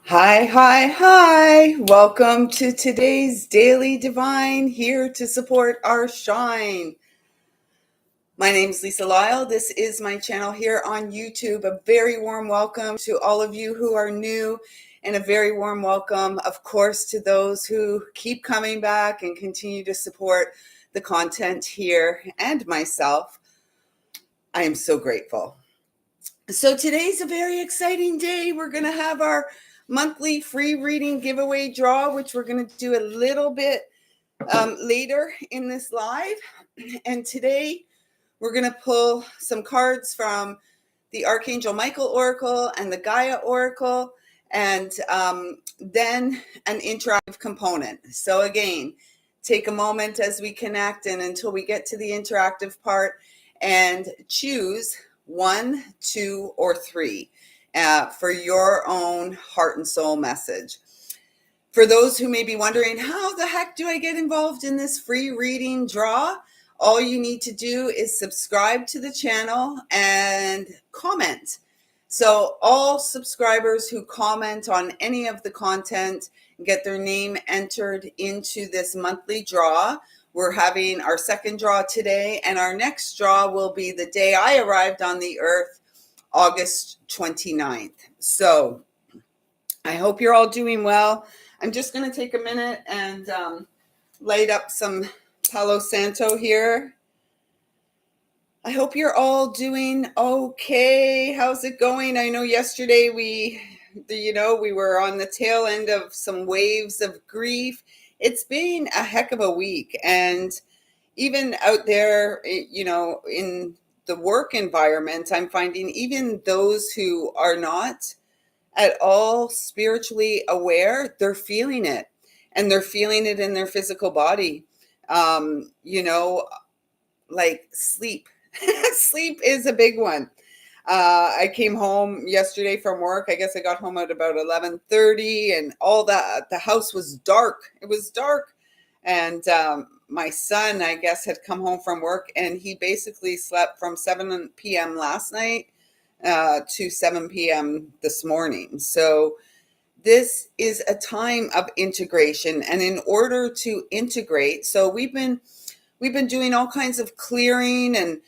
Hi. Welcome to today's Daily Divine, here to support our shine. My name is Lisa Lyle. This is my channel here on YouTube. A very warm welcome to all of you who are new, and a very warm welcome, of course, to those who keep coming back and continue to support the content here and myself. I am so grateful. So today's a very exciting day. We're going to have our monthly free reading giveaway draw, which we're going to do a little bit later in this live. And today we're going to pull some cards from the Archangel Michael Oracle and the Gaia Oracle, and then an interactive component. So again, take a moment as we connect and until we get to the interactive part, and choose 1, 2, or 3 for your own heart and soul message. For those who may be wondering, how the heck do I get involved in this free reading draw? All you need to do is subscribe to the channel and comment. So all subscribers who comment on any of the content get their name entered into this monthly draw. We're having our second draw today, and our next draw will be the day I arrived on the earth, August 29th. So I hope you're all doing well. I'm just going to take a minute and light up some Palo Santo here. I hope you're all doing okay. How's it going? I know yesterday we were on the tail end of some waves of grief. It's been a heck of a week, and even out there, in the work environment, I'm finding even those who are not at all spiritually aware, they're feeling it, and they're feeling it in their physical body. Like sleep. Sleep is a big one. I came home yesterday from work. I guess I got home at about 11:30, and all that. The house was dark. It was dark. And my son, I guess, had come home from work, and he basically slept from 7 p.m. last night to 7 p.m. this morning. So this is a time of integration. And in order to integrate, so we've been doing all kinds of clearing and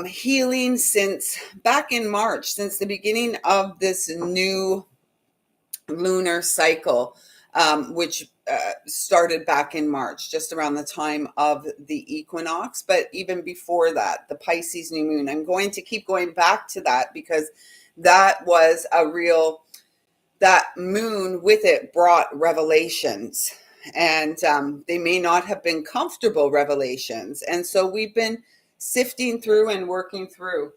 healing since back in March, since the beginning of this new lunar cycle, which started back in March, just around the time of the equinox. But even before that, the Pisces new moon. I'm going to keep going back to that because that was that moon with it brought revelations. And they may not have been comfortable revelations. And so we've been sifting through and working through.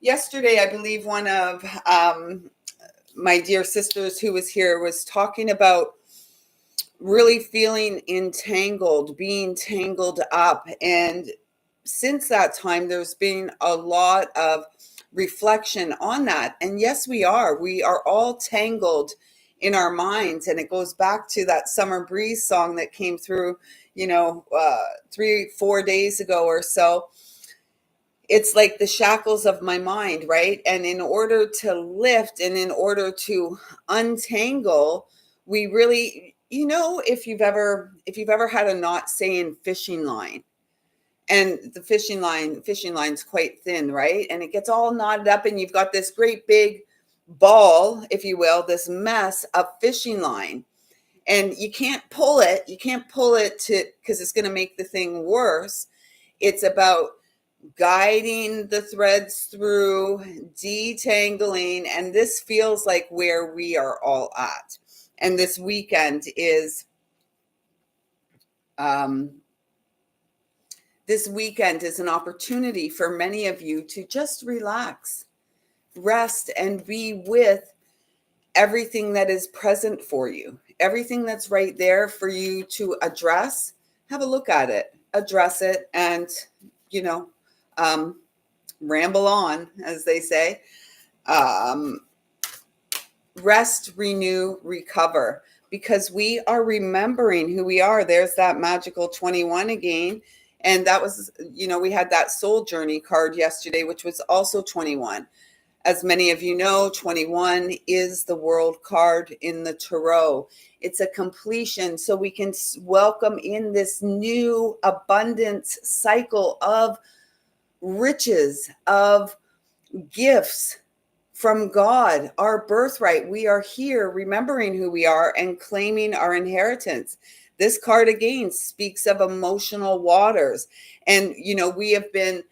Yesterday, I believe one of my dear sisters who was here was talking about really feeling entangled, being tangled up. And since that time, there's been a lot of reflection on that. And yes, we are all tangled in our minds. And it goes back to that Summer Breeze song that came through, 3-4 days ago or so. It's like the shackles of my mind, right? And in order to lift and in order to untangle, we really, if you've ever had a knot, say, in fishing line, and the fishing line's quite thin, right? And it gets all knotted up, and you've got this great big ball, if you will, this mess of fishing line, and you can't pull it because it's going to make the thing worse. It's about guiding the threads through, detangling, and this feels like where we are all at. And this weekend is an opportunity for many of you to just relax, rest, and be with everything that is present for you, everything that's right there for you to address. Have a look at it, address it, and ramble on, as they say. Rest, renew, recover, because we are remembering who we are. There's that magical 21 again. And that was, we had that soul journey card yesterday, which was also 21. As many of you know, 21 is the world card in the tarot. It's a completion, so we can welcome in this new abundance cycle of riches, of gifts from God, our birthright. We are here remembering who we are and claiming our inheritance. This card again speaks of emotional waters. And, we have been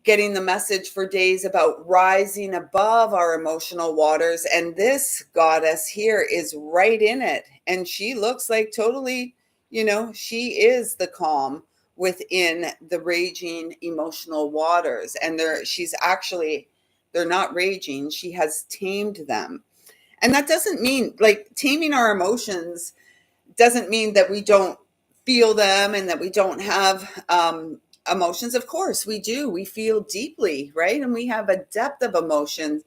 getting the message for days about rising above our emotional waters. And this goddess here is right in it. And she looks like totally, she is the calm within the raging emotional waters. And they're not raging. She has tamed them. And that doesn't mean, like, taming our emotions doesn't mean that we don't feel them and that we don't have emotions. Of course we do. We feel deeply, right? And we have a depth of emotions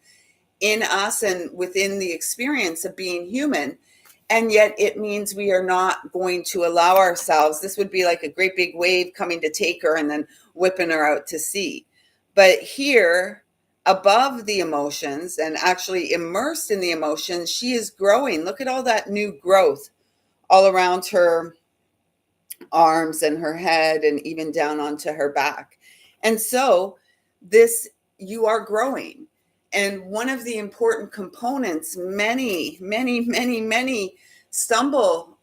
in us and within the experience of being human. And yet it means we are not going to allow ourselves, this would be like a great big wave coming to take her and then whipping her out to sea. But here, above the emotions and actually immersed in the emotions, she is growing. Look at all that new growth all around her arms and her head and even down onto her back. And so you are growing. And one of the important components many stumble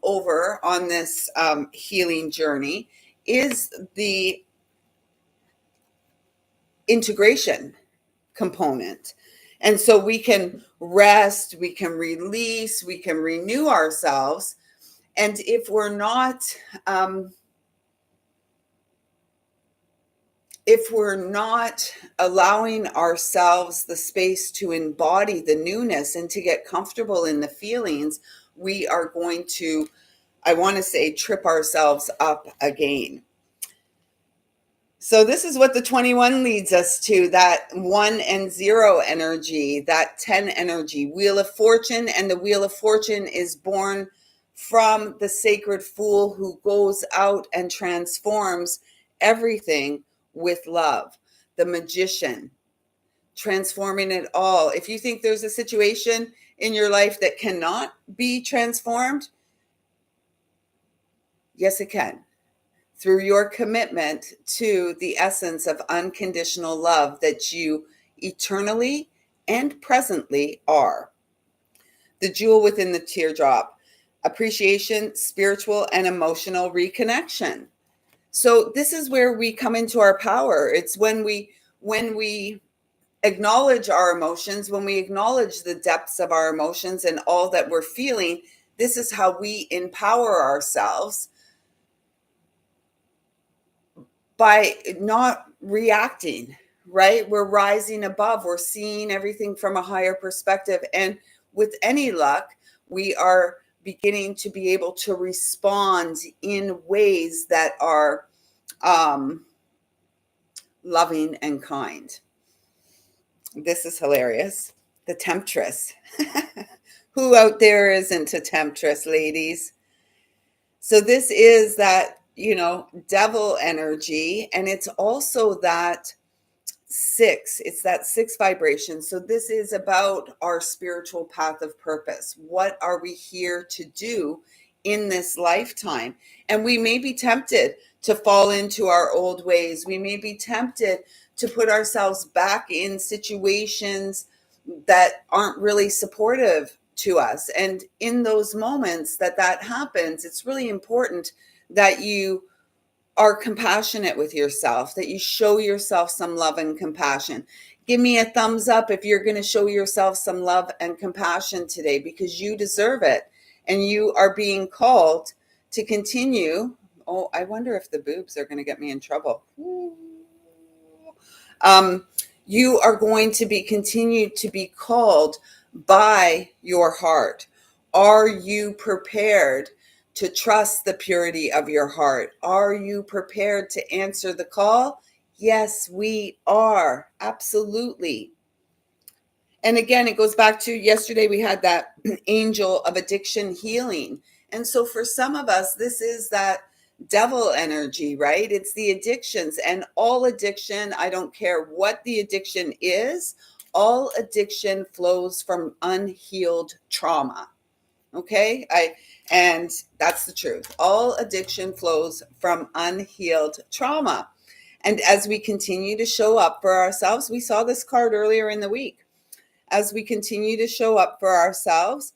over on this healing journey is the integration component. And so we can rest, we can release, we can renew ourselves. And if we're not allowing ourselves the space to embody the newness and to get comfortable in the feelings, we are going to, I want to say, trip ourselves up again. So this is what the 21 leads us to, that 1 and 0 energy, that 10 energy, Wheel of Fortune. And the Wheel of Fortune is born from the sacred fool who goes out and transforms everything with love. The magician, transforming it all. If you think there's a situation in your life that cannot be transformed, yes, it can. Through your commitment to the essence of unconditional love that you eternally and presently are. The jewel within the teardrop, appreciation, spiritual and emotional reconnection. So this is where we come into our power. It's when we acknowledge our emotions, when we acknowledge the depths of our emotions and all that we're feeling, this is how we empower ourselves by not reacting, right? We're rising above, we're seeing everything from a higher perspective. And with any luck, we are beginning to be able to respond in ways that are loving and kind. This is hilarious. The Temptress. Who out there isn't a Temptress, ladies? So this is that, devil energy. And it's also that 6. It's that 6 vibration. So this is about our spiritual path of purpose. What are we here to do in this lifetime? And we may be tempted to fall into our old ways. We may be tempted to put ourselves back in situations that aren't really supportive to us. And in those moments that happens, it's really important that you are compassionate with yourself, that you show yourself some love and compassion. Give me a thumbs up if you're going to show yourself some love and compassion today, because you deserve it. And you are being called to continue. Oh, I wonder if the boobs are going to get me in trouble. You are going to be continued to be called by your heart. Are you prepared to trust the purity of your heart? Are you prepared to answer the call? Yes, we are. Absolutely. And again, it goes back to yesterday, we had that angel of addiction healing. And so for some of us, this is that devil energy, right? It's the addictions, and all addiction, I don't care what the addiction is, all addiction flows from unhealed trauma. Okay, and that's the truth. All addiction flows from unhealed trauma. And as we continue to show up for ourselves, we saw this card earlier in the week. As we continue to show up for ourselves,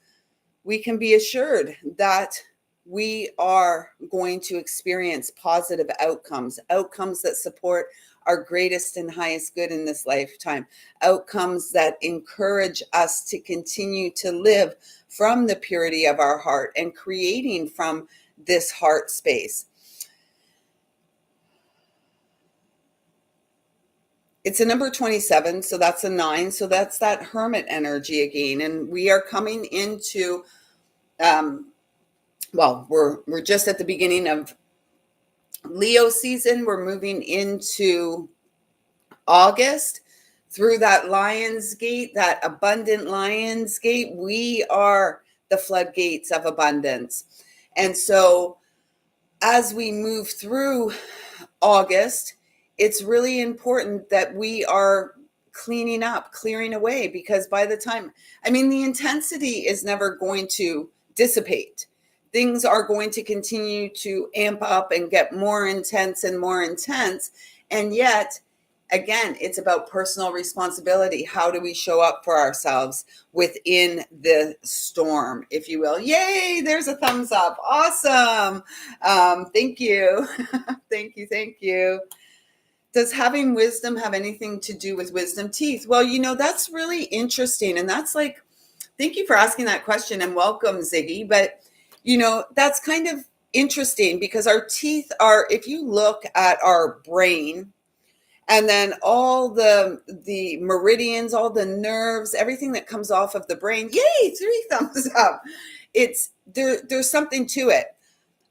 we can be assured that we are going to experience positive outcomes that support our greatest and highest good in this lifetime, outcomes that encourage us to continue to live from the purity of our heart and creating from this heart space. It's a number 27, so that's a 9, so that's that hermit energy again, and we are coming into we're just at the beginning of Leo season. We're moving into August through that Lion's Gate, that abundant Lion's Gate. We are the floodgates of abundance. And so as we move through August, it's really important that we are cleaning up, clearing away, because by the time, the intensity is never going to dissipate. Things are going to continue to amp up and get more intense and more intense. And yet, again, it's about personal responsibility. How do we show up for ourselves within the storm, if you will? Yay, there's a thumbs up. Awesome. Thank you. Thank you. Does having wisdom have anything to do with wisdom teeth? Well, that's really interesting. And that's like, thank you for asking that question, and welcome, Ziggy. But, that's kind of interesting, because our teeth are, if you look at our brain, and then all the meridians, all the nerves, everything that comes off of the brain, yay, 3 thumbs up. There's something to it.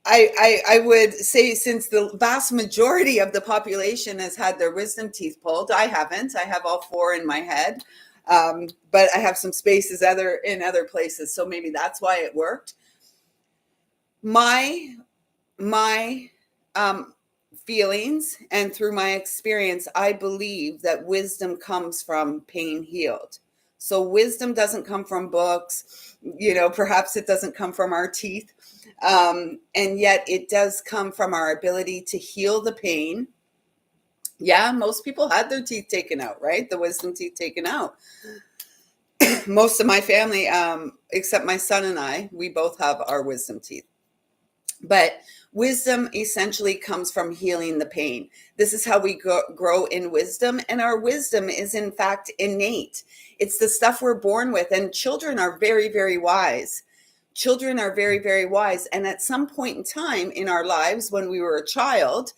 I would say, since the vast majority of the population has had their wisdom teeth pulled, I haven't. I have all 4 in my head, but I have some spaces in other places, so maybe that's why it worked. My feelings, and through my experience, I believe that wisdom comes from pain healed. So wisdom doesn't come from books, perhaps it doesn't come from our teeth. And yet it does come from our ability to heal the pain. Yeah, most people had their teeth taken out, right? The wisdom teeth taken out. Most of my family, except my son and I, we both have our wisdom teeth. But wisdom essentially comes from healing the pain. This is how we grow in wisdom. And our wisdom is, in fact, innate. It's the stuff we're born with. And children are very, very wise. Children are very, very wise. And at some point in time in our lives, when we were a child,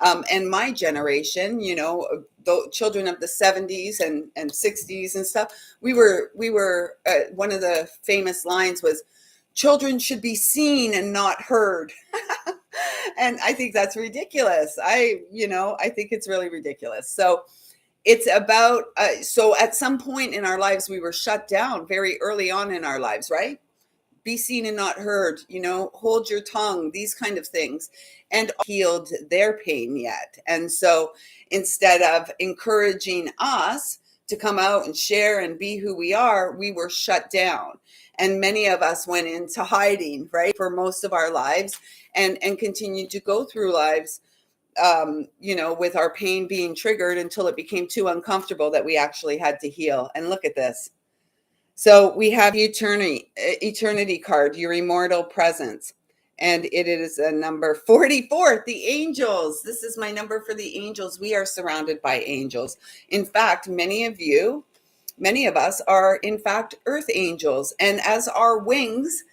and my generation, the children of the 70s and 60s and stuff, we were one of the famous lines was, children should be seen and not heard. And I think that's ridiculous. I think it's really ridiculous. So it's about, so at some point in our lives, we were shut down very early on in our lives, right? Be seen and not heard, hold your tongue, these kind of things, and healed their pain yet. And so instead of encouraging us to come out and share and be who we are, we were shut down. And many of us went into hiding, right, for most of our lives, and continued to go through lives, with our pain being triggered until it became too uncomfortable that we actually had to heal. And look at this. So we have eternity card, your immortal presence. And it is a number 44, the angels. This is my number for the angels. We are surrounded by angels. In fact, many of us are, in fact, earth angels. And as our wings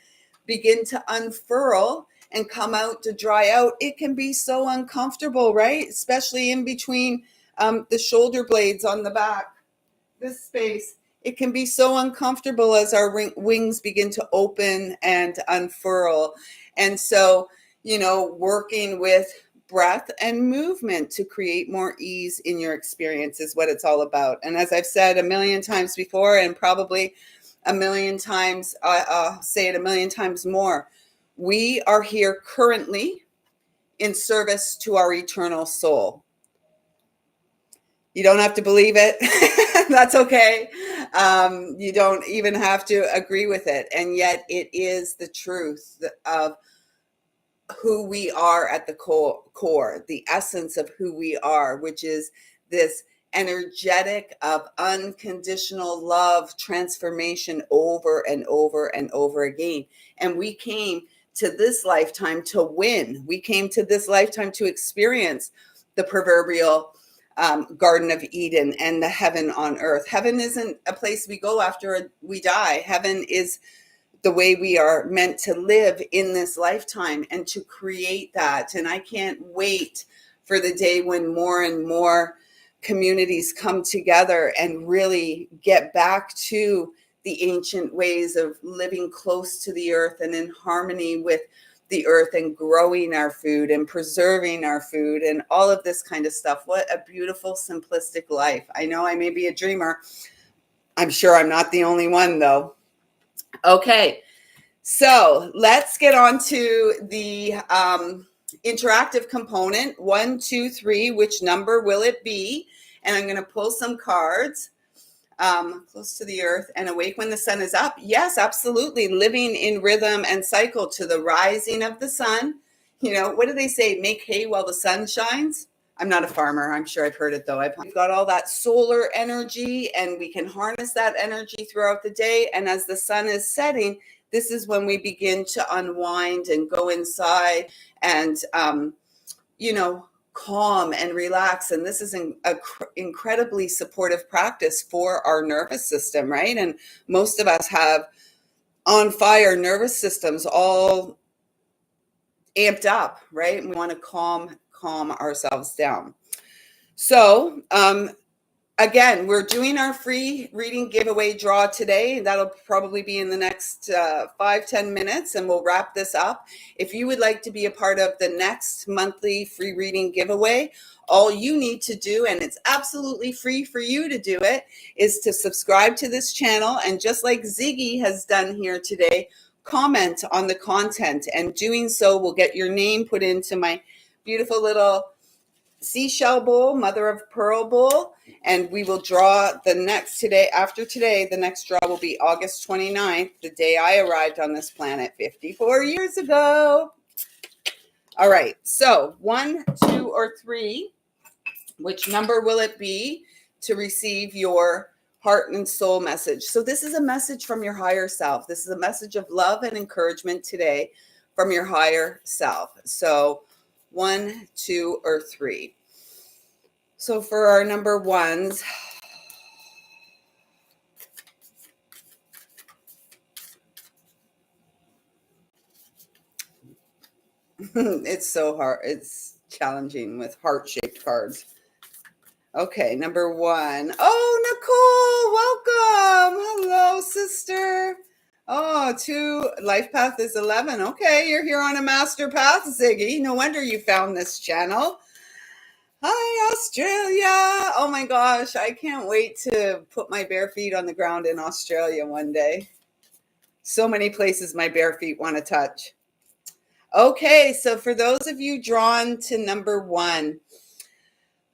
begin to unfurl and come out to dry out, it can be so uncomfortable, right? Especially in between the shoulder blades on the back, this space. It can be so uncomfortable as our wings begin to open and unfurl. And so, working with breath and movement to create more ease in your experience is what it's all about. And as I've said a million times before, and probably a million times, I'll say it a million times more, we are here currently in service to our eternal soul. You don't have to believe it. That's okay. You don't even have to agree with it. And yet it is the truth of who we are at the core, the essence of who we are, which is this energetic of unconditional love transformation over and over and over again. And we came to this lifetime to win. We came to this lifetime to experience the proverbial Garden of Eden and the heaven on earth. Heaven isn't a place we go after we die. Heaven is the way we are meant to live in this lifetime and to create that. And I can't wait for the day when more and more communities come together and really get back to the ancient ways of living close to the earth and in harmony with the earth and growing our food and preserving our food and all of this kind of stuff. What a beautiful, simplistic life. I know I may be a dreamer. I'm sure I'm not the only one, though. Okay, so let's get on to the interactive component. 1, 2, 3, which number will it be? And I'm going to pull some cards. Close to the earth and awake when the sun is up. Yes, absolutely. Living in rhythm and cycle to the rising of the sun. You know, what do they say? Make hay while the sun shines. I'm not a farmer. I'm sure I've heard it though. We've got all that solar energy and we can harness that energy throughout the day. And as the sun is setting, this is when we begin to unwind and go inside and, calm and relax. And this is an incredibly supportive practice for our nervous system, right? And most of us have on fire nervous systems all amped up, right? And we want to calm ourselves down. So again, we're doing our free reading giveaway draw today. That'll probably be in the next 5-10 minutes, and we'll wrap this up. If you would like to be a part of the next monthly free reading giveaway, all you need to do, and it's absolutely free for you to do it, is to subscribe to this channel. And just like Ziggy has done here today, comment on the content. And doing so will get your name put into my beautiful little seashell bowl, mother of pearl bowl, and we will draw the next the next draw will be August 29th, the day I arrived on this planet 54 years ago. All right, so 1, 2, or 3, which number will it be to receive your heart and soul message? So this is a message from your higher self. This is a message of love and encouragement today from your higher self. So 1, 2, or 3. So for our number ones, it's so hard. It's challenging with heart-shaped cards. Okay, number 1. Oh, Nicole, welcome. Hello, sister. Oh, 2, life path is 11. Okay, you're here on a master path, Ziggy. No wonder you found this channel. Hi, Australia. Oh my gosh, I can't wait to put my bare feet on the ground in Australia one day. So many places my bare feet want to touch. Okay, so for those of you drawn to number 1,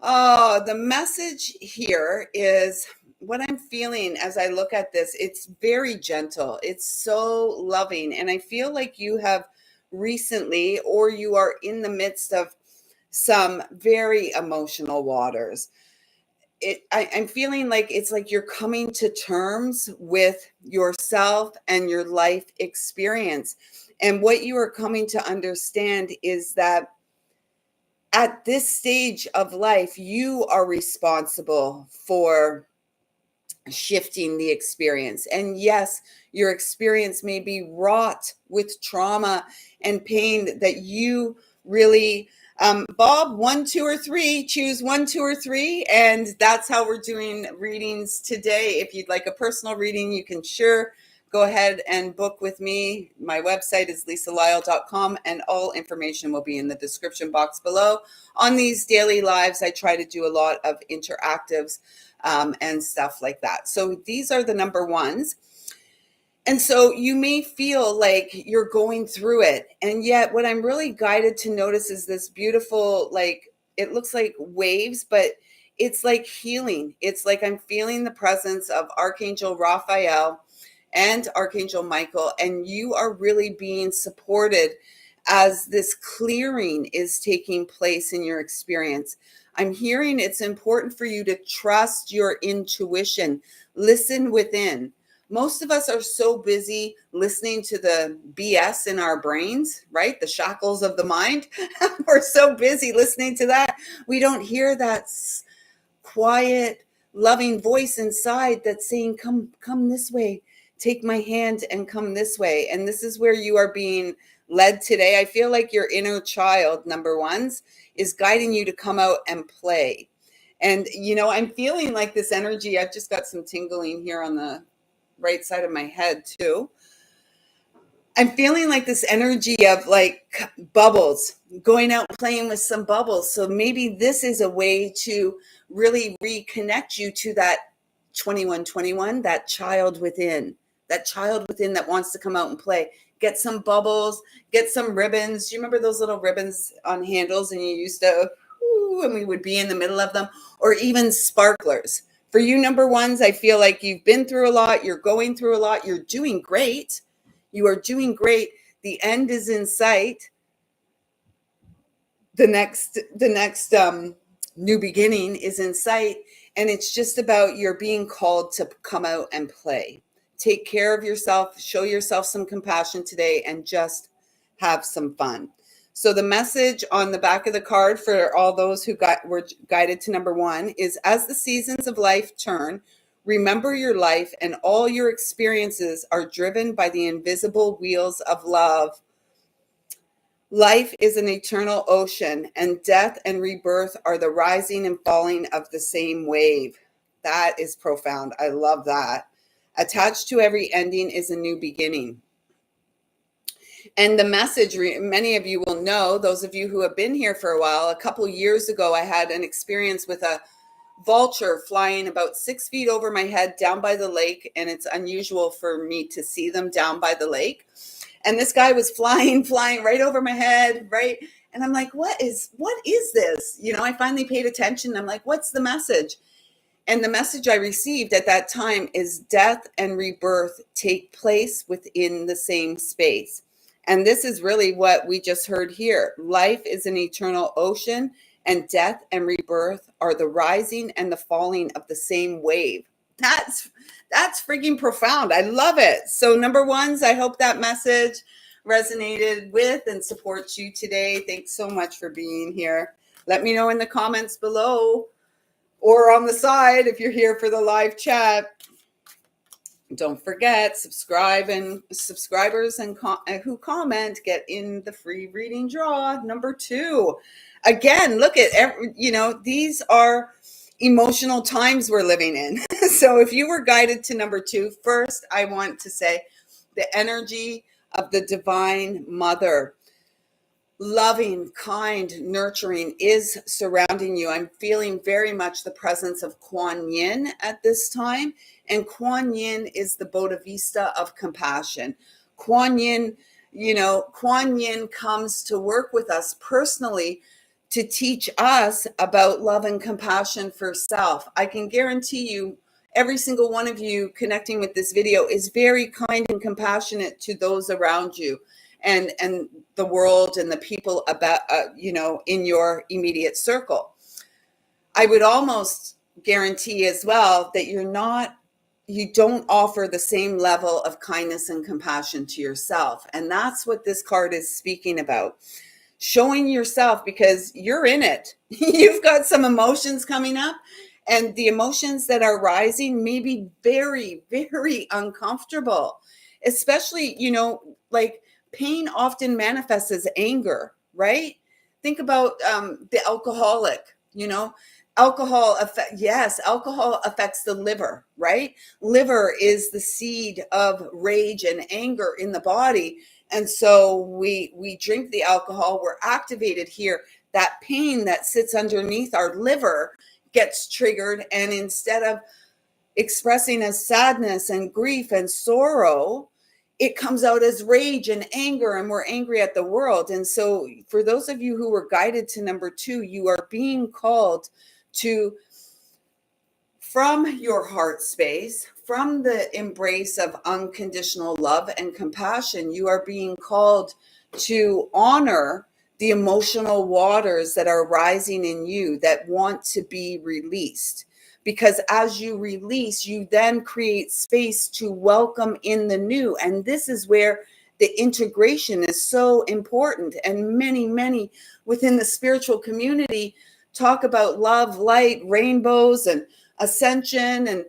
the message here is what I'm feeling as I look at this. It's very gentle. It's so loving. And I feel like you have recently, or you are in the midst of some very emotional waters. I'm feeling like it's like you're coming to terms with yourself and your life experience. And what you are coming to understand is that at this stage of life, you are responsible for shifting the experience. And yes, your experience may be wrought with trauma and pain that you really Bob, 1, 2, or 3, choose 1, 2, or 3. And that's how we're doing readings today. If you'd like a personal reading, you can sure go ahead and book with me. My website is lisalyle.com, and all information will be in the description box below. On these daily lives, I try to do a lot of interactives and stuff like that. So these are the number ones. And so you may feel like you're going through it. And yet what I'm really guided to notice is this beautiful, like, it looks like waves, but it's like healing. It's like I'm feeling the presence of Archangel Raphael and Archangel Michael, and you are really being supported as this clearing is taking place in your experience. I'm hearing it's important for you to trust your intuition, listen within. Most of us are so busy listening to the BS in our brains, right? The shackles of the mind. We're so busy listening to that. We don't hear that quiet, loving voice inside that's saying, come this way. Take my hand and come this way. And this is where you are being led today. I feel like your inner child, number ones, is guiding you to come out and play. And, I'm feeling like this energy. I've just got some tingling here on the right side of my head too. I'm feeling like this energy of like bubbles, going out and playing with some bubbles. So maybe this is a way to really reconnect you to that 2121, that child within that wants to come out and play. Get some bubbles, get some ribbons. Do you remember those little ribbons on handles and you used to, and we would be in the middle of them, or even sparklers. For you number ones, I feel like you've been through a lot. You're going through a lot. You're doing great. You are doing great. The end is in sight. The next new beginning is in sight. And it's just about you're being called to come out and play. Take care of yourself, show yourself some compassion today, and just have some fun. So the message on the back of the card for all those who were guided to number one is, as the seasons of life turn, remember your life and all your experiences are driven by the invisible wheels of love. Life is an eternal ocean, and death and rebirth are the rising and falling of the same wave. That is profound. I love that. Attached to every ending is a new beginning. And the message, many of you will know, those of you who have been here for a while, a couple years ago, I had an experience with a vulture flying about 6 feet over my head down by the lake. And it's unusual for me to see them down by the lake. And this guy was flying right over my head, right? And I'm like, what is this? I finally paid attention. I'm like, what's the message? And the message I received at that time is death and rebirth take place within the same space. And this is really what we just heard here. Life is an eternal ocean, and death and rebirth are the rising and the falling of the same wave. That's freaking profound. I love it. So number ones, I hope that message resonated with and supports you today. Thanks so much for being here. Let me know in the comments below or on the side if you're here for the live chat. Don't forget, subscribers and who comment get in the free reading draw. Number two, again, look at these are emotional times we're living in. So if you were guided to number two, first, I want to say the energy of the Divine Mother, loving, kind, nurturing, is surrounding you. I'm feeling very much the presence of Kuan Yin at this time. And Kuan Yin is the Boda Vista of compassion. Kuan Yin comes to work with us personally to teach us about love and compassion for self. I can guarantee you, every single one of you connecting with this video is very kind and compassionate to those around you and the world and the people about, in your immediate circle. I would almost guarantee as well that you don't offer the same level of kindness and compassion to yourself. And that's what this card is speaking about. Showing yourself, because you're in it. You've got some emotions coming up, and the emotions that are rising may be very, very uncomfortable, especially, like pain often manifests as anger, right? Think about the alcoholic, alcohol affects the liver, right? Liver is the seed of rage and anger in the body. And so we drink the alcohol, we're activated here. That pain that sits underneath our liver gets triggered. And instead of expressing as sadness and grief and sorrow, it comes out as rage and anger, and we're angry at the world. And so for those of you who were guided to number two, you are being called to from your heart space, from the embrace of unconditional love and compassion, you are being called to honor the emotional waters that are rising in you that want to be released. Because as you release, you then create space to welcome in the new. And this is where the integration is so important. And many within the spiritual community talk about love, light, rainbows, and ascension, and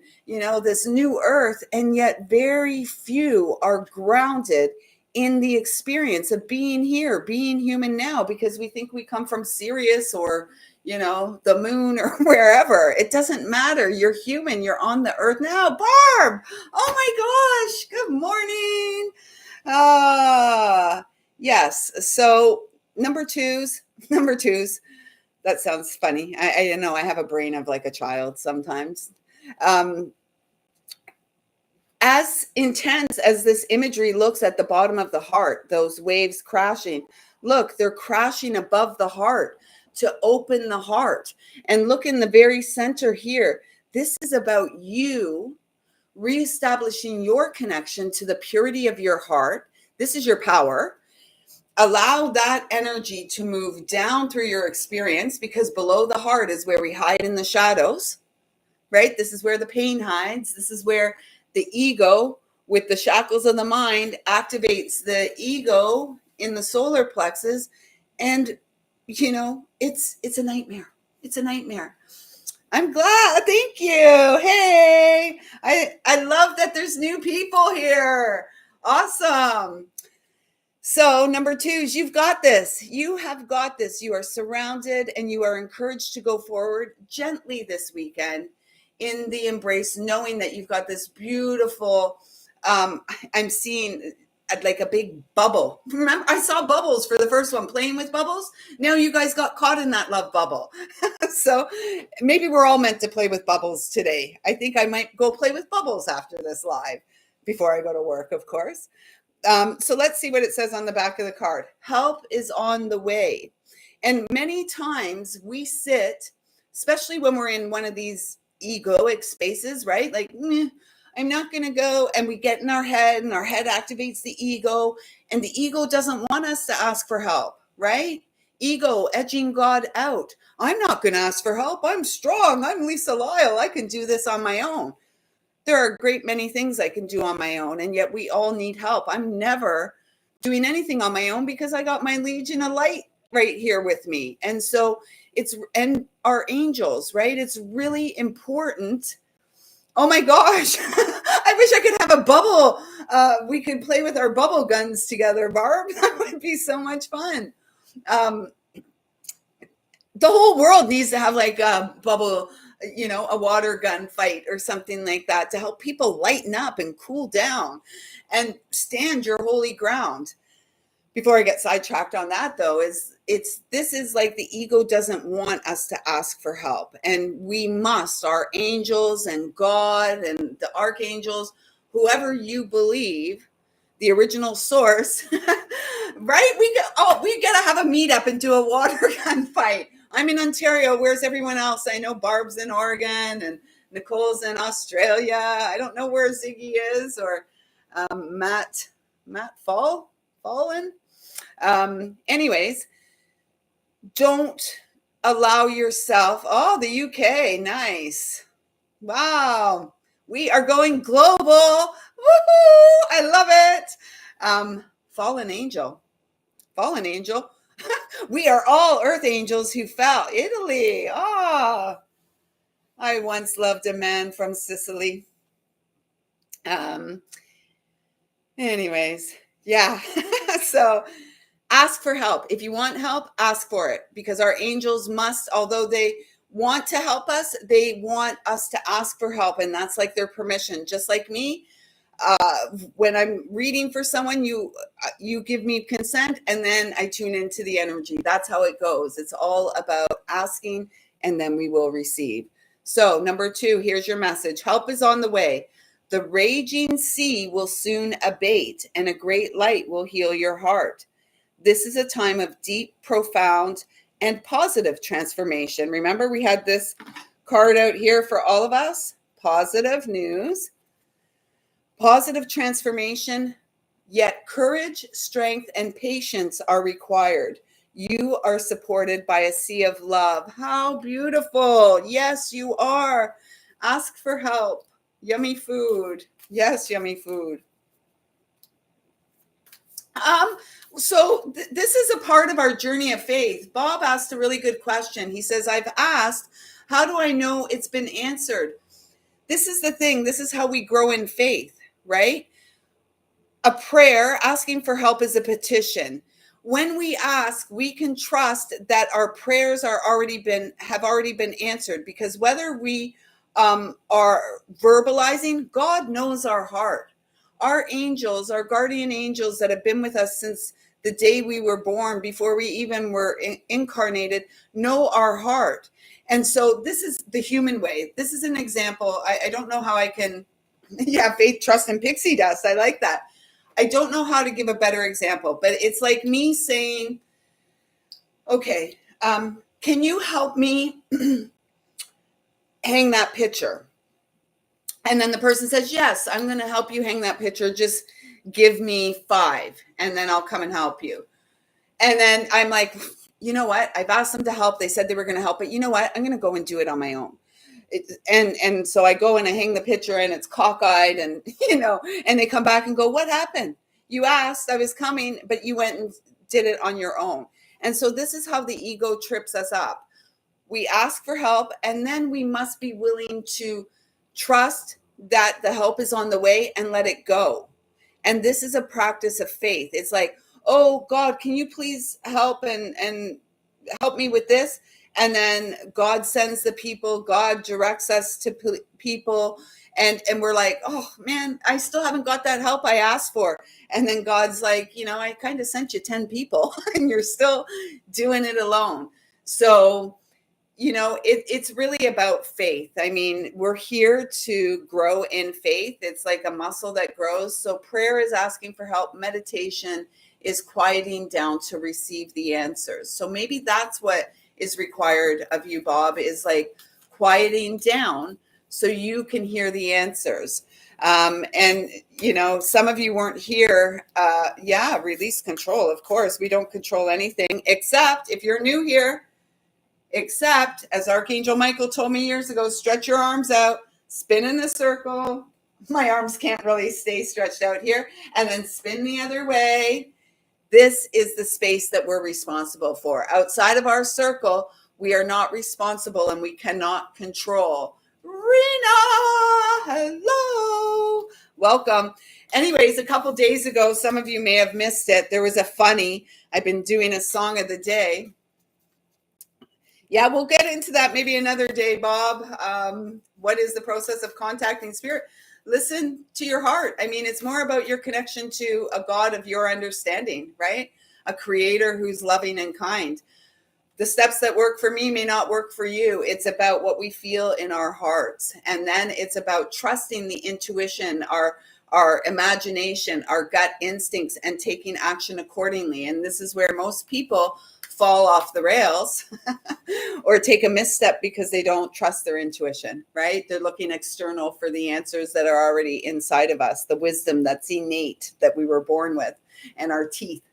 this new earth, and yet very few are grounded in the experience of being here, being human now, because we think we come from Sirius or the moon or wherever. It doesn't matter. You're human. You're on the earth now. Barb, oh my gosh, good morning. Yes. So number twos, that sounds funny. I know I have a brain of like a child sometimes. As intense as this imagery looks at the bottom of the heart, those waves crashing, look, they're crashing above the heart to open the heart. And look in the very center here. This is about you reestablishing your connection to the purity of your heart. This is your power. Allow that energy to move down through your experience, because below the heart is where we hide in the shadows, right? This is where the pain hides. This is where the ego, with the shackles of the mind, activates the ego in the solar plexus. And, it's a nightmare. It's a nightmare. I'm glad. Thank you. Hey, I love that there's new people here. Awesome. So number two is you've got this. You have got this. You are surrounded and you are encouraged to go forward gently this weekend in the embrace, knowing that you've got this beautiful, I'm seeing like a big bubble. Remember, I saw bubbles for the first one, playing with bubbles. Now you guys got caught in that love bubble. So maybe we're all meant to play with bubbles today. I think I might go play with bubbles after this live before I go to work, of course. So let's see what it says on the back of the card. Help is on the way. And many times we sit, especially when we're in one of these egoic spaces, right? Like, I'm not going to go. And we get in our head, and our head activates the ego. And the ego doesn't want us to ask for help, right? Ego edging God out. I'm not going to ask for help. I'm strong. I'm Lisa Lyle. I can do this on my own. There are a great many things I can do on my own, and yet we all need help. I'm never doing anything on my own because I got my Legion of Light right here with me. And so and our angels, right? It's really important. Oh my gosh. I wish I could have a bubble. We could play with our bubble guns together, Barb. That would be so much fun. The whole world needs to have like a bubble, a water gun fight or something like that to help people lighten up and cool down and stand your holy ground. Before I get sidetracked on that, though, this is like the ego doesn't want us to ask for help. And we must, our angels and God and the archangels, whoever you believe, the original source, right? We got to have a meetup and do a water gun fight. I'm in Ontario. Where's everyone else? I know Barb's in Oregon and Nicole's in Australia. I don't know where Ziggy is, or Matt Fallen. Anyways, don't allow yourself. Oh, the UK. Nice. Wow. We are going global. Woohoo! I love it. Fallen angel. We are all earth angels who fell. Italy. Ah, I once loved a man from Sicily. Anyways, yeah. So ask for help. If you want help, ask for it, because our angels must, although they want to help us, they want us to ask for help. And that's like their permission. Just like me, when I'm reading for someone, you give me consent, and then I tune into the energy. That's how it goes. It's all about asking, and then we will receive. So number two, here's your message. Help is on the way. The raging sea will soon abate, and a great light will heal your heart. This is a time of deep, profound, and positive transformation. Remember, we had this card out here for all of us. positive news, positive transformation, yet courage, strength, and patience are required. You are supported by a sea of love. How beautiful. Yes, you are. Ask for help. Yummy food. Yes, yummy food. This is a part of our journey of faith. Bob asked a really good question. He says, I've asked, how do I know it's been answered? This is the thing. This is how we grow in faith, right? A prayer, asking for help, is a petition. When we ask, we can trust that our prayers have already been answered, because whether we are verbalizing, God knows our heart. Our angels, our guardian angels that have been with us since the day we were born, before we even were incarnated, know our heart. And so this is the human way. This is an example. I don't know how I can, yeah, faith, trust, and pixie dust. I like that. I don't know how to give a better example, but it's like me saying, okay, can you help me hang that picture? And then the person says, yes, I'm going to help you hang that picture. Just give me 5 and then I'll come and help you. And then I'm like, you know what? I've asked them to help. They said they were going to help, but you know what? I'm going to go and do it on my own. And so I go and I hang the picture and it's cockeyed and, and they come back and go, what happened? You asked, I was coming, but you went and did it on your own. And so this is how the ego trips us up. We ask for help, and then we must be willing to trust that the help is on the way and let it go. And this is a practice of faith. It's like, oh God, can you please help and help me with this? And then God sends the people, God directs us to people, and we're like, oh man, I still haven't got that help I asked for. And then God's like, I kind of sent you 10 people and you're still doing it alone. So, it's really about faith. I mean, we're here to grow in faith. It's like a muscle that grows. So prayer is asking for help. Meditation is quieting down to receive the answers. So maybe that's what is required of you, Bob, is like quieting down so you can hear the answers. And some of you weren't here. Release control. Of course, we don't control anything, except if you're new here, except, as Archangel Michael told me years ago, stretch your arms out, spin in a circle. My arms can't really stay stretched out here. And then spin the other way. This is the space that we're responsible for. Outside of our circle, we are not responsible and we cannot control. Rena, hello. Welcome. Anyways, a couple days ago, some of you may have missed it. There was I've been doing a song of the day. Yeah, we'll get into that maybe another day, Bob. What is the process of contacting spirit? Listen to your heart. I mean, it's more about your connection to a God of your understanding, right? A creator who's loving and kind. The steps that work for me may not work for you. It's about what we feel in our hearts. And then it's about trusting the intuition, our imagination, our gut instincts, and taking action accordingly. And this is where most people fall off the rails or take a misstep because they don't trust their intuition, right? They're looking external for the answers that are already inside of us, the wisdom that's innate that we were born with, and our teeth.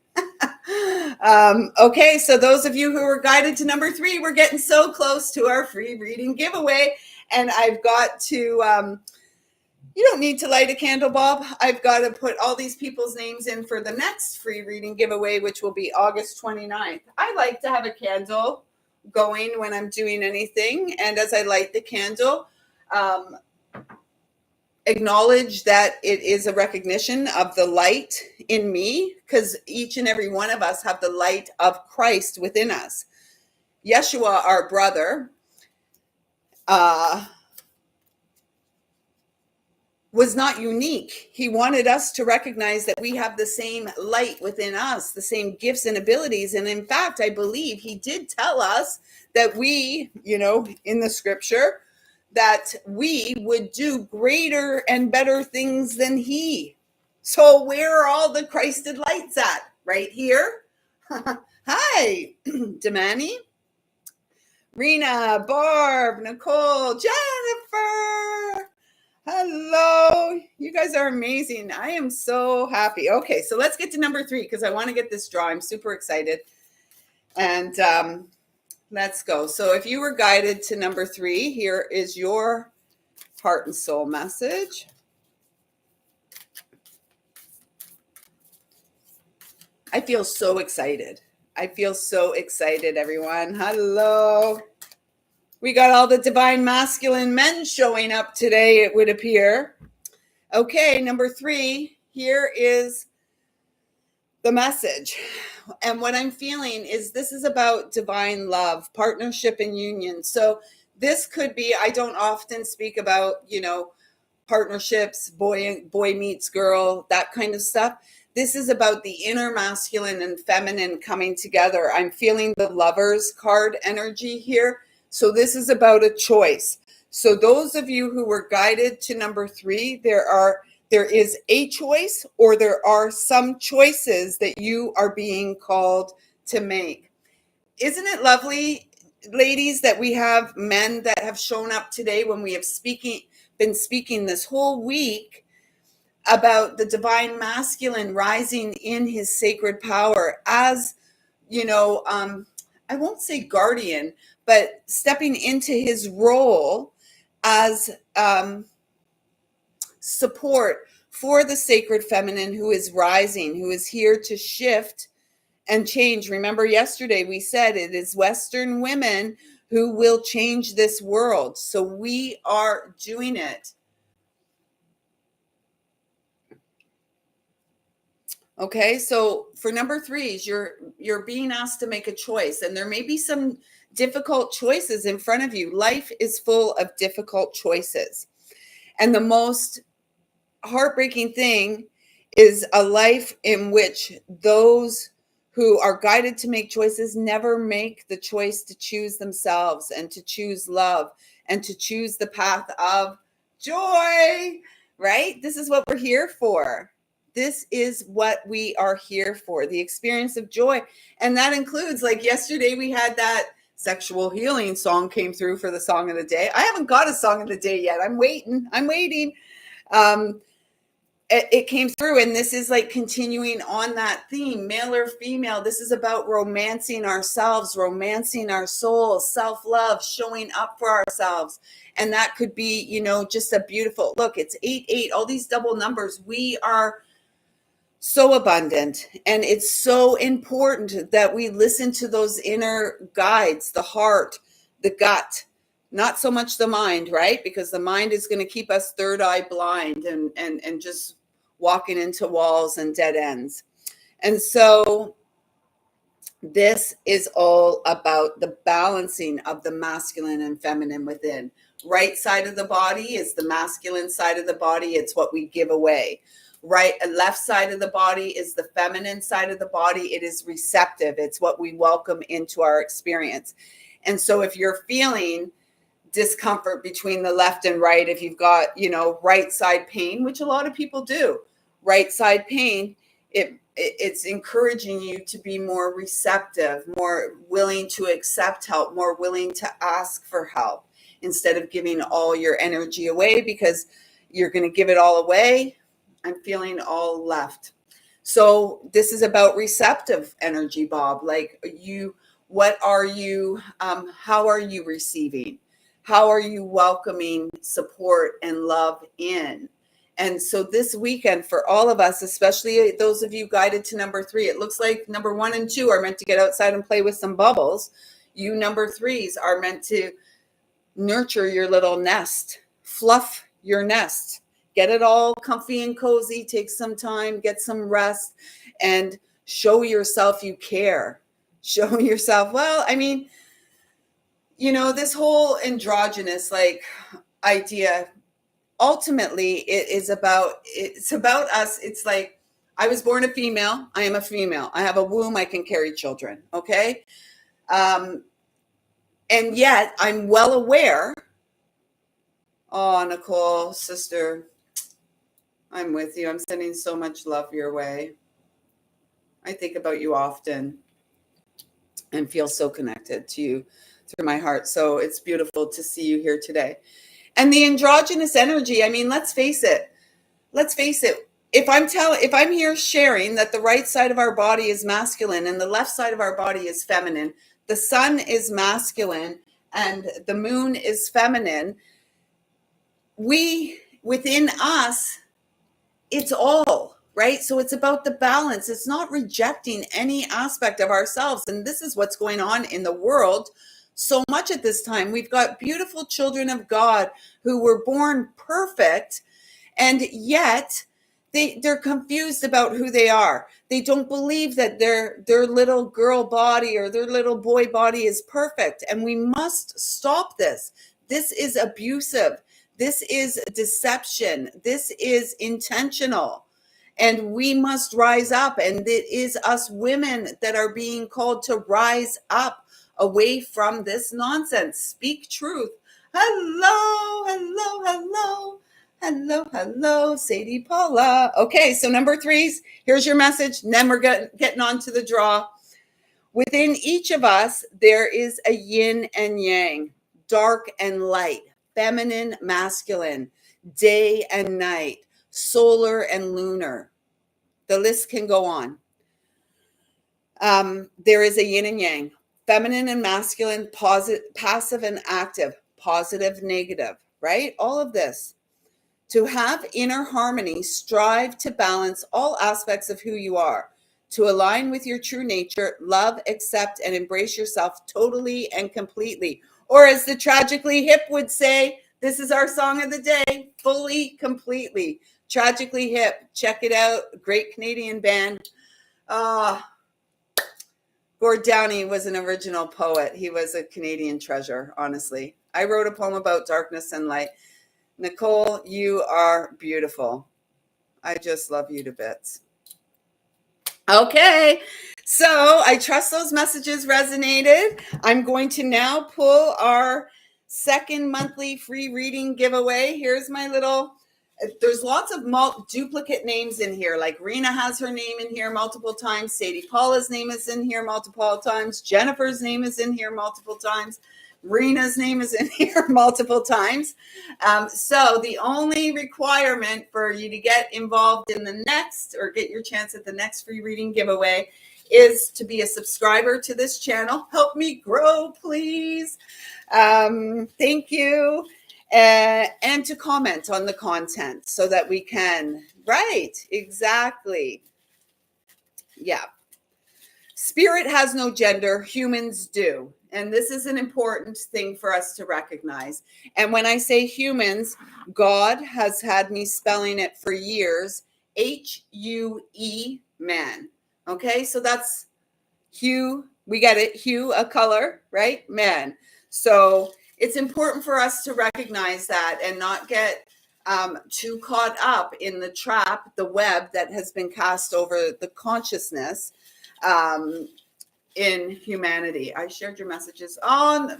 Okay, so those of you who were guided to number 3, we're getting so close to our free reading giveaway. And I've got to... you don't need to light a candle, Bob. I've got to put all these people's names in for the next free reading giveaway, which will be August 29th. I like to have a candle going when I'm doing anything. And as I light the candle, acknowledge that it is a recognition of the light in me, because each and every one of us have the light of Christ within us. Yeshua, our brother, was not unique. He wanted us to recognize that we have the same light within us, the same gifts and abilities. And in fact, I believe he did tell us that we, in the scripture, that we would do greater and better things than he. So where are all the Christed lights at? Right here? Hi, Damani, Rena, Barb, Nicole, Jennifer. Hello. You guys are amazing. I am so happy. Okay, so let's get to number 3 because I want to get this draw. I'm super excited. And let's go. So if you were guided to number 3, here is your heart and soul message. I feel so excited. I feel so excited, everyone. Hello. We got all the divine masculine men showing up today, it would appear. Okay, number 3, here is the message. And what I'm feeling is this is about divine love, partnership, and union. So this could be, I don't often speak about, partnerships, boy meets girl, that kind of stuff. This is about the inner masculine and feminine coming together. I'm feeling the Lovers card energy here. So this is about a choice. So those of you who were guided to number 3, there is a choice, or there are some choices that you are being called to make. Isn't it lovely, ladies, that we have men that have shown up today when we have been speaking this whole week about the divine masculine rising in his sacred power as, I won't say guardian, but stepping into his role as support for the sacred feminine who is rising, who is here to shift and change. Remember, yesterday we said it is Western women who will change this world. So we are doing it. Okay, so for number 3s, you're being asked to make a choice, and there may be some difficult choices in front of you. Life is full of difficult choices. And the most heartbreaking thing is a life in which those who are guided to make choices never make the choice to choose themselves and to choose love and to choose the path of joy, right? This is what we're here for. This is what we are here for, the experience of joy. And that includes, like yesterday, we had that sexual healing song came through for the song of the day. I haven't got a song of the day yet. I'm waiting. It came through, and this is like continuing on that theme, male or female. This is about romancing ourselves, romancing our souls, self-love, showing up for ourselves. And that could be, just a beautiful look. It's 8-8, all these double numbers. We are so abundant, and it's so important that we listen to those inner guides, the heart, the gut, not so much the mind, right? Because the mind is going to keep us third eye blind and just walking into walls and dead ends. And so this is all about the balancing of the masculine and feminine within. Right side of the body is the masculine side of the body. It's what we give away. Right and left side of the body is the feminine side of the body. It is receptive. It's what we welcome into our experience. And so if you're feeling discomfort between the left and right, if you've got, right side pain, which a lot of people do, right side pain, it's encouraging you to be more receptive, more willing to accept help, more willing to ask for help instead of giving all your energy away, because you're going to give it all away. I'm feeling all left. So this is about receptive energy, Bob. Like what are you, how are you receiving? How are you welcoming support and love in? And so this weekend for all of us, especially those of you guided to number 3, it looks like number 1 and 2 are meant to get outside and play with some bubbles. You number 3s are meant to nurture your little nest, fluff your nest. Get it all comfy and cozy, take some time, get some rest, and show yourself you care. Show yourself, this whole androgynous idea, ultimately it's about us. It's like, I was born a female, I am a female. I have a womb, I can carry children, okay? And yet I'm well aware. Oh, Nicole, sister, I'm with you. I'm sending so much love your way. I think about you often and feel so connected to you through my heart. So it's beautiful to see you here today. And the androgynous energy, I mean, let's face it. If I'm here sharing that the right side of our body is masculine and the left side of our body is feminine, the sun is masculine and the moon is feminine, within us, it's all right. So it's about the balance. It's not rejecting any aspect of ourselves. And this is what's going on in the world so much at this time. We've got beautiful children of God who were born perfect, and yet they're confused about who they are. They don't believe that their little girl body or their little boy body is perfect. And we must stop this. This is abusive. This is deception. This is intentional. And we must rise up. And it is us women that are being called to rise up away from this nonsense. Speak truth. Hello, hello, hello. Hello, hello, Sadie Paula. Okay, so number 3, here's your message. And then we're getting on to the draw. Within each of us, there is a yin and yang, dark and light, feminine, masculine, day and night, solar and lunar. The list can go on. There is a yin and yang, feminine and masculine, passive and active, positive, negative, right? All of this. To have inner harmony, strive to balance all aspects of who you are. To align with your true nature, love, accept, and embrace yourself totally and completely. Or as the Tragically hip would say, this is our song of the day, fully, completely. Tragically hip, check it out. Great Canadian band. Gord Downie was an original poet. He was a Canadian treasure, honestly. I wrote a poem about darkness and light. Nicole, you are beautiful. I just love you to bits. Okay, so I trust those messages resonated. I'm going to now pull our second monthly free reading giveaway. Here's my little, there's lots of duplicate names in here. Like Rena has her name in here multiple times. Sadie Paula's name is in here multiple times. Jennifer's name is in here multiple times. Rena's name is in here multiple times. So the only requirement for you to get involved in the next, or get your chance at the next free reading giveaway, is to be a subscriber to this channel. Help me grow, please. Thank you. And to comment on the content so that we can, right, exactly. Yeah. Spirit has no gender, humans do. And this is an important thing for us to recognize. And when I say humans, God has had me spelling it for years, H-U-E, man. Okay, so that's hue, we get it, hue, a color, right? Man. So it's important for us to recognize that and not get too caught up in the trap, the web that has been cast over the consciousness in humanity. I shared your messages.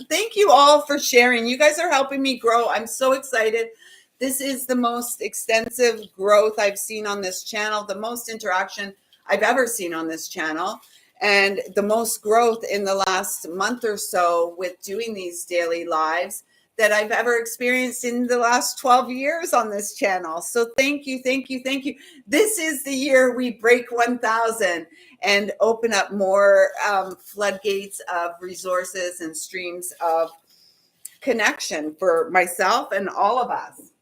Thank you all for sharing. You guys are helping me grow. I'm so excited. This is the most extensive growth I've seen on this channel, the most interaction I've ever seen on this channel, and the most growth in the last month or so with doing these daily lives that I've ever experienced in the last 12 years on this channel. So thank you, thank you, thank you. This is the year we break 1,000 and open up more floodgates of resources and streams of connection for myself and all of us.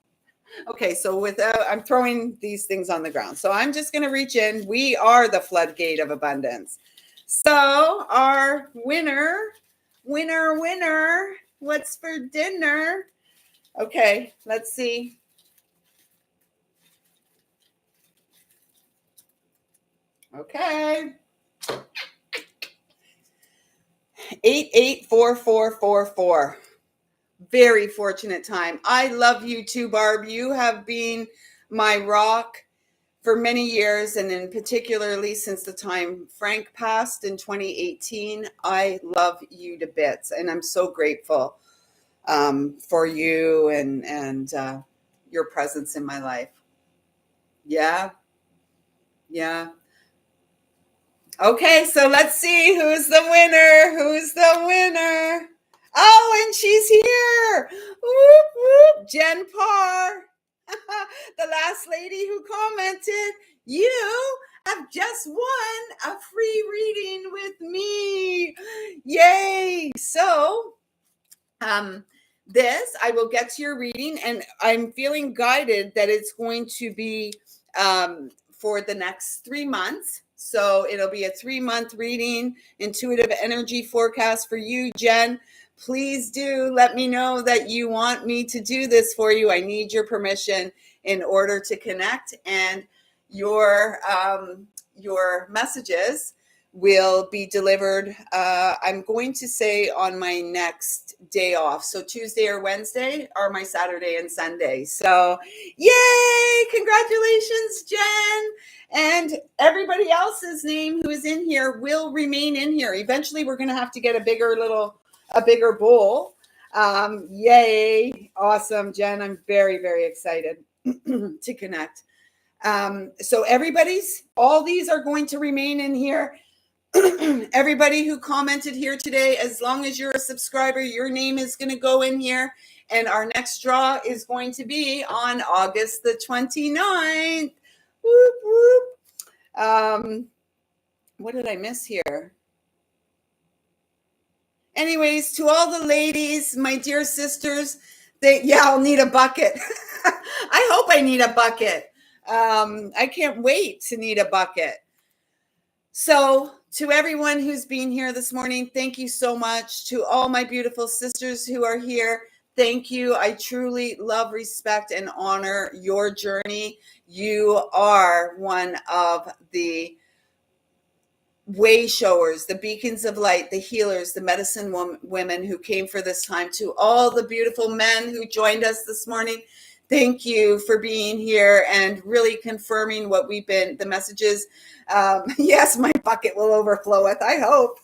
Okay, so I'm throwing these things on the ground. So I'm just going to reach in. We are the floodgate of abundance. So our winner, what's for dinner? Okay, let's see. Okay. 884444. Very fortunate time. I love you too, Barb. You have been my rock for many years, and in particularly since the time Frank passed in 2018. I love you to bits, and I'm so grateful for you and your presence in my life. Yeah. Okay, so let's see who's the winner. Oh, and she's here. Whoop, whoop. Jen Parr, the last lady who commented, you have just won a free reading with me. Yay. So, this, I will get to your reading, and I'm feeling guided that it's going to be for the next 3 months. So it'll be a 3-month reading, intuitive energy forecast for you, Jen. Please do let me know that you want me to do this for you. I need your permission in order to connect, and your messages will be delivered, I'm going to say, on my next day off. So Tuesday or Wednesday are my Saturday and Sunday. So yay, congratulations, Jen. And everybody else's name who is in here will remain in here. Eventually we're going to have to get a bigger bowl. Yay. Awesome, Jen. I'm very, very excited to connect. So all these are going to remain in here. Everybody who commented here today, as long as you're a subscriber, your name is going to go in here. And our next draw is going to be on August the 29th. Whoop, whoop. What did I miss here? Anyways, to all the ladies, my dear sisters, I'll need a bucket. I hope I need a bucket. I can't wait to need a bucket. So to everyone who's been here this morning, thank you so much. To all my beautiful sisters who are here, thank you. I truly love, respect, and honor your journey. You are one of the way showers, the beacons of light, the healers, the medicine women who came for this time. To all the beautiful men who joined us this morning, thank you for being here and really confirming what the messages. Yes, my bucket will overflow with, I hope.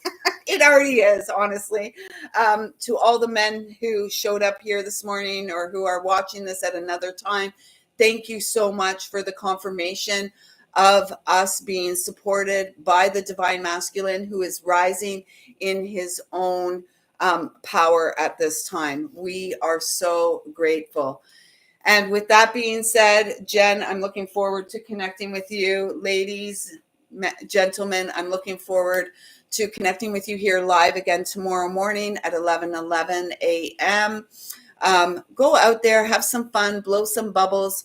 It already is, honestly. To all the men who showed up here this morning or who are watching this at another time, thank you so much for the confirmation of us being supported by the divine masculine who is rising in his own power at this time. We are so grateful. And with that being said, Jen, I'm looking forward to connecting with you. Ladies, gentlemen, I'm looking forward to connecting with you here live again tomorrow morning at 11:11 a.m. Go out there, have some fun, blow some bubbles,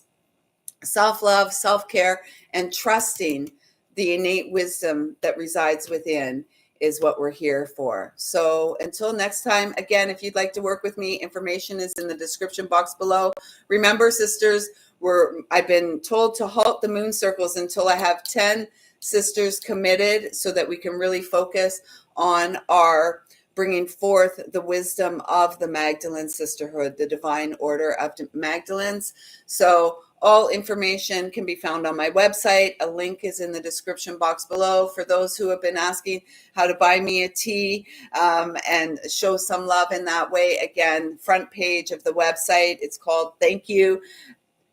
self-love, self-care, and trusting the innate wisdom that resides within is what we're here for. So until next time, again, if you'd like to work with me, information is in the description box below. Remember, sisters, I've been told to halt the moon circles until I have 10 sisters committed so that we can really focus on our bringing forth the wisdom of the Magdalene Sisterhood, the divine order of Magdalenes. So all information can be found on my website. A link is in the description box below. For those who have been asking how to buy me a tea and show some love in that way, again, front page of the website. It's called Thank You.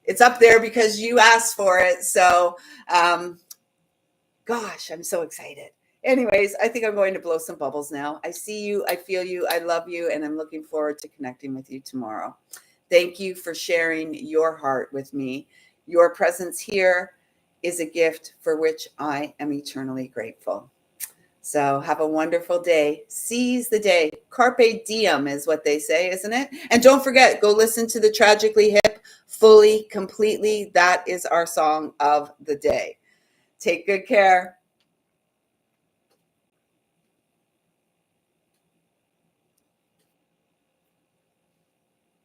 It's up there because you asked for it. So, gosh, I'm so excited. Anyways, I think I'm going to blow some bubbles now. I see you, I feel you, I love you, and I'm looking forward to connecting with you tomorrow. Thank you for sharing your heart with me. Your presence here is a gift for which I am eternally grateful. So have a wonderful day. Seize the day. Carpe diem is what they say, isn't it? And don't forget, go listen to the Tragically Hip fully, completely. That is our song of the day. Take good care.